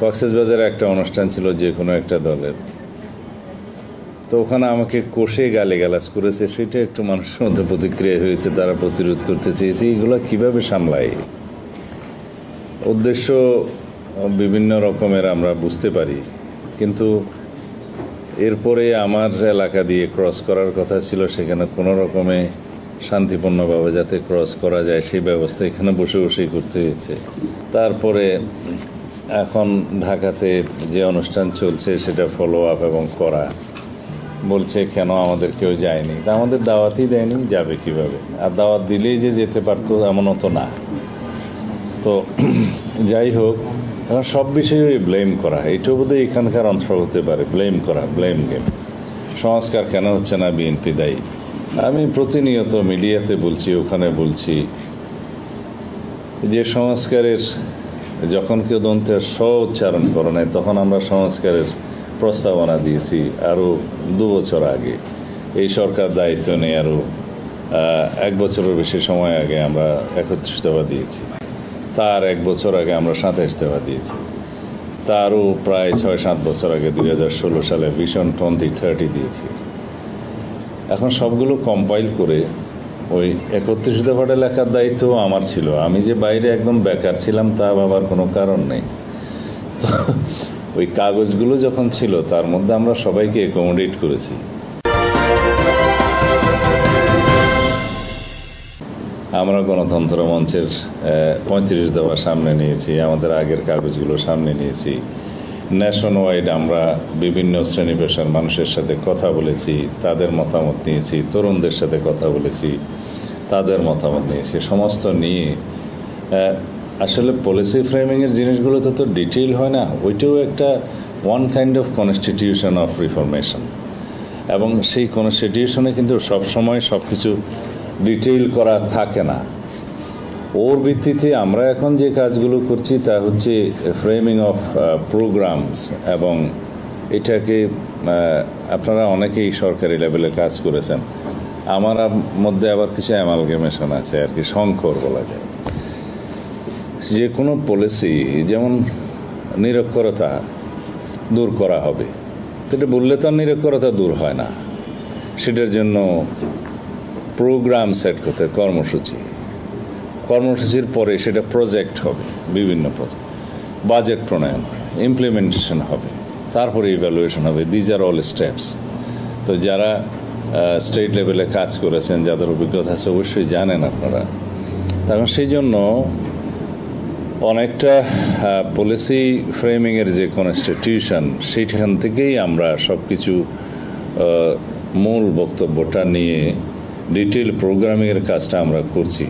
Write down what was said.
কক্সবাজারে একটা অনুষ্ঠান ছিল যে কোনো একটা দলের, তো ওখানে আমাকে কষে গালিগালাজ করেছে, সেটা একটু মানুষের মধ্যে প্রতিক্রিয়া হয়েছে, তারা প্রতিরোধ করতে চেয়েছে। এগুলো কিভাবে সামলায়, উদ্দেশ্য বিভিন্ন রকমের আমরা বুঝতে পারি, কিন্তু এরপরে আমার এলাকা দিয়ে ক্রস করার কথা ছিল, সেখানে কোনো রকমে শান্তিপূর্ণভাবে যাতে ক্রস করা যায় সেই ব্যবস্থা এখানে বসে বসেই করতে হয়েছে। তারপরে এখন ঢাকাতে যে অনুষ্ঠান চলছে সেটা ফলো আপ এবং করা, বলছে কেন আমাদের কেউ যায়নি, তা আমাদের দাওয়াতই দেয়নি, যাবে কিভাবে? আর দাওয়াত দিলেই যে যেতে পারতো এমনও তো না। তো যাই হোক, এখন সব বিষয়ে ব্লেম করা, এটাও বোধহয় এখানকার অংশ হতে পারে, ব্লেম করা, ব্লেম গেম। সংস্কার কেন হচ্ছে না, বিএনপি দায়ী। আমি প্রতিনিয়ত মিডিয়াতে বলছি, ওখানে বলছি যে সংস্কারের যখন কেউ দন্তের স উচ্চারণ করে নাই, তখন আমরা সংস্কারের প্রস্তাবনা দিয়েছি আরও 2 বছর আগে। এই সরকার দায়িত্ব নেই আরও 1 বছরের বেশি সময় আগে আমরা 31 দফা দিয়েছি, তার 1 বছর আগে আমরা 27 দফা দিয়েছি, তারও প্রায় 6-7 বছর আগে 2016 সালে ভিশন 2030 দিয়েছি। এখন সবগুলো কম্পাইল করে ওই 31 দফাটা লেখার দায়িত্ব আমার ছিল। আমি যে বাইরে একদম বেকার ছিলাম তা ভাবার কোনো কারণ নেই। তো ওই কাগজগুলো যখন ছিল তার মধ্যে আমরা সবাইকে অ্যাকোমোডেট করেছি। আমরা গণতন্ত্র মঞ্চের 35 দফা সামনে নিয়েছি, আমাদের আগের কাগজগুলো সামনে নিয়েছি। ন্যাশন ওয়াইড আমরা বিভিন্ন শ্রেণী পেশার মানুষের সাথে কথা বলেছি, তাদের মতামত নিয়েছি, তরুণদের সাথে কথা বলেছি, তাদের মতামত নিয়েছি। সমস্ত নিয়ে আসলে পলিসি ফ্রেমিংয়ের জিনিসগুলো তো ডিটেইল হয় না, ওইটাও একটা one kind of constitution of reformation, এবং সেই কনস্টিটিউশনে কিন্তু সবসময় সব কিছু ডিটেইল করা থাকে না। ওর ভিত্তিতে আমরা এখন যে কাজগুলো করছি তা হচ্ছে ফ্রেমিং অফ প্রোগ্রামস, এবং এটাকে আপনারা অনেকেই সরকারি লেভেলে কাজ করেছেন, আমার মধ্যে আবার কিছু অ্যামালগেমেশন আছে আর কি, সংকর বলা যায়। যে কোনো পলিসি যেমন নিরক্ষরতা দূর করা হবে, এটা বললে তো নিরক্ষরতা দূর হয় না, সেটার জন্য প্রোগ্রাম সেট করতে, কর্মসূচির পরে সেটা প্রজেক্ট হবে, বিভিন্ন প্রজেক্ট, বাজেট প্রণয়ন, ইমপ্লিমেন্টেশন হবে, তারপরে ইভ্যালুয়েশন হবে। These are all steps. তো যারা স্টেট লেভেলে কাজ করেছেন, যাদের অভিজ্ঞতা আছে, অবশ্যই জানেন আপনারা। তখন সেই জন্য অনেকটা পলিসি ফ্রেমিংয়ের যে কনস্টিটিউশন, সেইখান থেকেই আমরা সব কিছু মূল বক্তব্যটা নিয়ে ডিটেইল প্রোগ্রামিংয়ের কাজটা আমরা করছি।